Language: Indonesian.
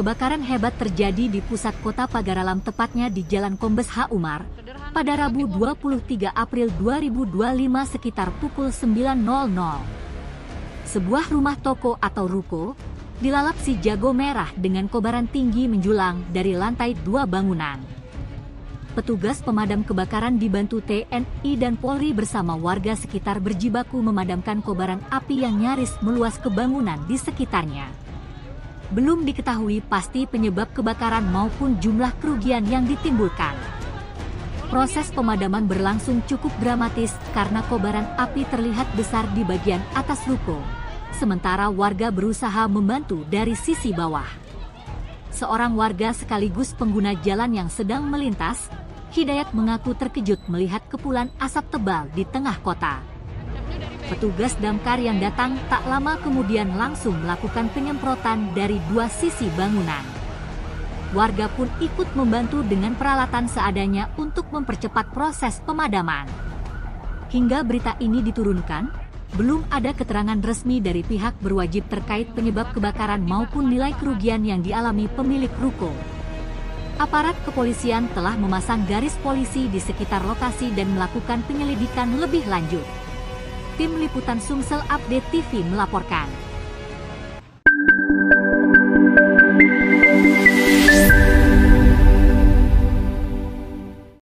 Kebakaran hebat terjadi di pusat kota Pagaralam, tepatnya di Jalan Kombes H. Umar, pada Rabu 23 April 2025 sekitar pukul 9.00. Sebuah rumah toko atau ruko dilalap si jago merah dengan kobaran tinggi menjulang dari lantai 2 bangunan. Petugas pemadam kebakaran dibantu TNI dan Polri bersama warga sekitar berjibaku memadamkan kobaran api yang nyaris meluas ke bangunan di sekitarnya. Belum diketahui pasti penyebab kebakaran maupun jumlah kerugian yang ditimbulkan. Proses pemadaman berlangsung cukup dramatis karena kobaran api terlihat besar di bagian atas ruko, sementara warga berusaha membantu dari sisi bawah. Seorang warga sekaligus pengguna jalan yang sedang melintas, Hidayat, mengaku terkejut melihat kepulan asap tebal di tengah kota. Petugas damkar yang datang tak lama kemudian langsung melakukan penyemprotan dari dua sisi bangunan. Warga pun ikut membantu dengan peralatan seadanya untuk mempercepat proses pemadaman. Hingga berita ini diturunkan, belum ada keterangan resmi dari pihak berwajib terkait penyebab kebakaran maupun nilai kerugian yang dialami pemilik ruko. Aparat kepolisian telah memasang garis polisi di sekitar lokasi dan melakukan penyelidikan lebih lanjut. Tim Liputan Sumsel Update TV melaporkan.